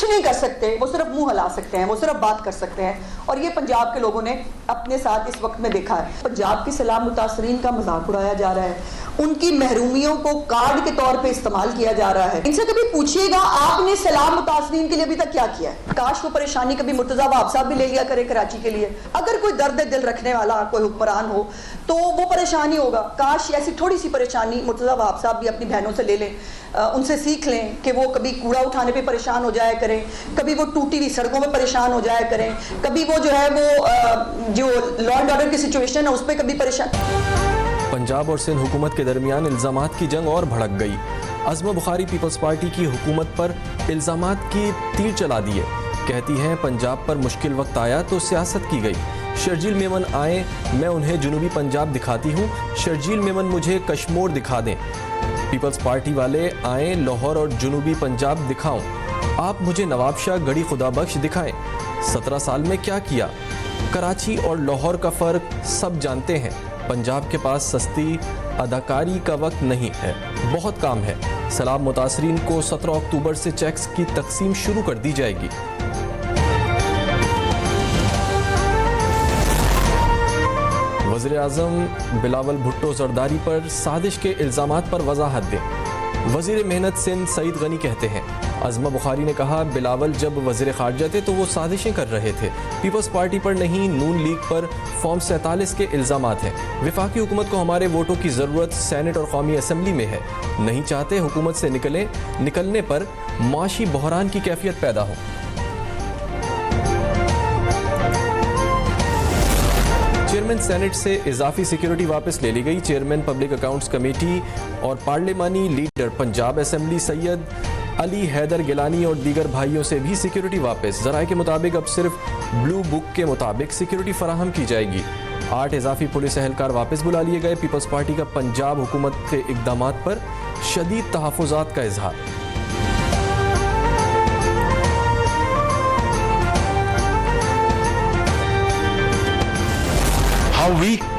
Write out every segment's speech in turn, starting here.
نہیں کر سکتے، وہ صرف منہ ہلا سکتے ہیں، وہ صرف بات کر سکتے ہیں، اور یہ پنجاب کے لوگوں نے اپنے ساتھ اس وقت میں دیکھا ہے۔ پنجاب کی سیلاب متاثرین کا مذاق اڑایا جا رہا ہے، ان کی محرومیوں کو کارڈ کے طور پہ استعمال کیا جا رہا ہے۔ ان سے کبھی پوچھیے گا آپ نے سیلاب متاثرین کے لیے ابھی تک کیا کیا ہے؟ کاش وہ پریشانی کبھی مرتضیٰ وہاب صاحب بھی لے لیا کرے کراچی کے لیے۔ اگر کوئی درد دل رکھنے والا کوئی حکمران ہو تو وہ پریشانی ہوگا، کاش ایسی تھوڑی سی پریشانی مرتضیٰ وہاب صاحب بھی اپنی بہنوں سے لے لیں، ان سے سیکھ لیں کہ وہ کبھی کوڑا اٹھانے پہ پریشان ہو جایا کریں، کبھی وہ ٹوٹی ہوئی سڑکوں پہ پریشان ہو جایا کریں، کبھی وہ جو ہے وہ جو لا اینڈ آرڈر کی سچویشن ہے اس پہ کبھی پریشان۔ پنجاب اور سندھ حکومت کے درمیان الزامات کی جنگ اور بھڑک گئی۔ عظمہ بخاری پیپلز پارٹی کی حکومت پر الزامات کی تیر چلا دیے، کہتی ہیں پنجاب پر مشکل وقت آیا تو سیاست کی گئی۔ شرجیل میمن آئیں میں انہیں جنوبی پنجاب دکھاتی ہوں، شرجیل میمن مجھے کشمور دکھا دیں۔ پیپلز پارٹی والے آئیں لاہور اور جنوبی پنجاب دکھاؤں، آپ مجھے نواب شاہ گڑھی خدا بخش دکھائیں۔ 17 سال میں کیا کیا؟ کراچی اور لاہور کا فرق سب جانتے ہیں۔ پنجاب کے پاس سستی اداکاری کا وقت نہیں ہے، بہت کام ہے۔ سیلاب متاثرین کو 17 اکتوبر سے چیکس کی تقسیم شروع کر دی جائے گی۔ وزیر اعظم بلاول بھٹو زرداری پر سازش کے الزامات پر وضاحت دیں۔ وزیر محنت سندھ سعید غنی کہتے ہیں عظمہ بخاری نے کہا بلاول جب وزیر خارجہ تھے تو وہ سازشیں کر رہے تھے، پیپلز پارٹی پر نہیں، نون لیگ پر فارم 47 کے الزامات ہیں۔ وفاقی حکومت کو ہمارے ووٹوں کی ضرورت سینٹ اور قومی اسمبلی میں ہے، نہیں چاہتے حکومت سے نکلنے پر معاشی بحران کی کیفیت پیدا ہو۔ چیئرمین سینٹ سے اضافی سیکیورٹی واپس لے لی گئی۔ چیئرمین پبلک اکاؤنٹس کمیٹی اور پارلیمانی لیڈر پنجاب اسمبلی سید علی حیدر گیلانی اور دیگر بھائیوں سے بھی سیکیورٹی واپس۔ ذرائع کے مطابق اب صرف بلو بک کے مطابق سیکیورٹی فراہم کی جائے گی۔ 8 اضافی پولیس اہلکار واپس بلا لیے گئے۔ پیپلز پارٹی کا پنجاب حکومت کے اقدامات پر شدید تحفظات کا اظہار۔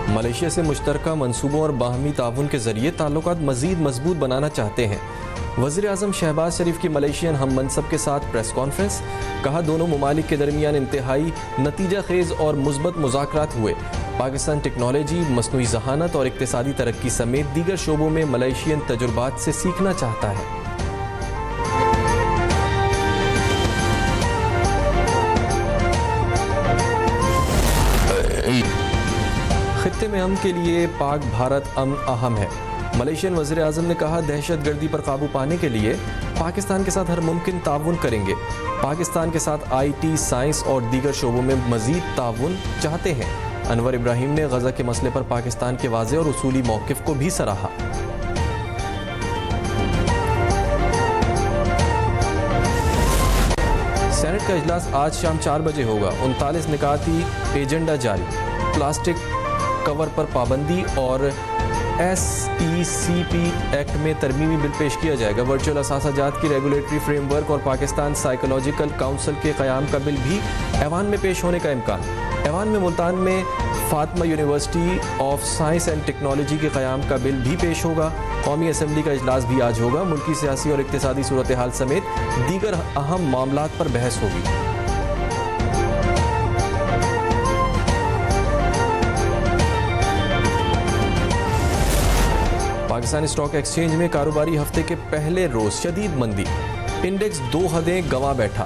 ملائیشیا سے مشترکہ منصوبوں اور باہمی تعاون کے ذریعے تعلقات مزید مضبوط بنانا چاہتے ہیں۔ وزیر اعظم شہباز شریف کی ملائیشین ہم منصب کے ساتھ پریس کانفرنس، کہا دونوں ممالک کے درمیان انتہائی نتیجہ خیز اور مثبت مذاکرات ہوئے۔ پاکستان ٹیکنالوجی، مصنوعی ذہانت اور اقتصادی ترقی سمیت دیگر شعبوں میں ملائیشین تجربات سے سیکھنا چاہتا ہے۔ خطے میں امن کے لیے پاک بھارت امن اہم ہے۔ ملائیشین وزیر اعظم نے کہا دہشت گردی پر قابو پانے کے لیے پاکستان کے ساتھ ہر ممکن تعاون کریں گے۔ پاکستان کے ساتھ آئی ٹی، سائنس اور دیگر شعبوں میں مزید تعاون چاہتے ہیں۔ انور ابراہیم نے غزہ کے مسئلے پر پاکستان کے واضح اور اصولی موقف کو بھی سراہا۔ سینٹ کا اجلاس آج شام 4 بجے ہوگا۔ 39 نکاتی ایجنڈا جاری، پلاسٹک کور پر پابندی اور ایس ای سی پی ایکٹ میں ترمیمی بل پیش کیا جائے گا۔ ورچوئل اثاثہ جات کی ریگولیٹری فریم ورک اور پاکستان سائیکولوجیکل کونسل کے قیام کا بل بھی ایوان میں پیش ہونے کا امکان۔ ایوان میں ملتان میں Fatima university of science and technology کے قیام کا بل بھی پیش ہوگا۔ قومی اسمبلی کا اجلاس بھی آج ہوگا۔ ملکی سیاسی اور اقتصادی صورتحال سمیت دیگر اہم معاملات پر بحث ہوگی۔ پاکستان اسٹاک ایکسچینج میں کاروباری ہفتے کے پہلے روز شدید مندی، انڈیکس 2 حدیں گنوا بیٹھا،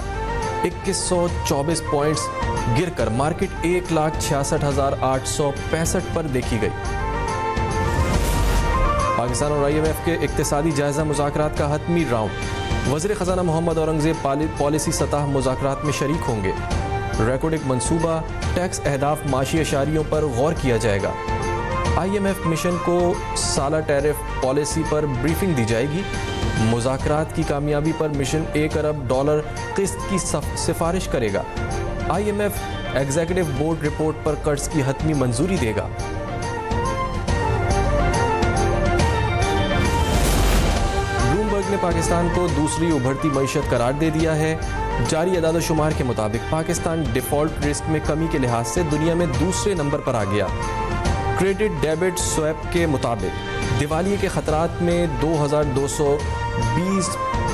2124 پوائنٹس گر کر مارکیٹ 1,66,865 پر دیکھی گئی۔ پاکستان اور IMF کے اقتصادی جائزہ مذاکرات کا حتمی راؤنڈ، وزیر خزانہ محمد اورنگزیب پالیسی سطح مذاکرات میں شریک ہوں گے۔ ریکارڈک منصوبہ، ٹیکس اہداف، معاشی اشاریوں پر غور کیا جائے گا۔ IMF مشن کو سالہ ٹیرف پالیسی پر بریفنگ دی جائے گی۔ مذاکرات کی کامیابی پر مشن $1 ارب قسط کی سفارش کرے گا۔ IMF ایگزیکٹو بورڈ رپورٹ پر قرض کی حتمی منظوری دے گا۔ بلومبرگ نے پاکستان کو دوسری ابھرتی معیشت قرار دے دیا ہے۔ جاری اعداد و شمار کے مطابق پاکستان ڈیفالٹ رسک میں کمی کے لحاظ سے دنیا میں دوسرے نمبر پر آ گیا۔ کریڈٹ ڈیبٹ سویپ کے مطابق دیوالیے کے خطرات میں 20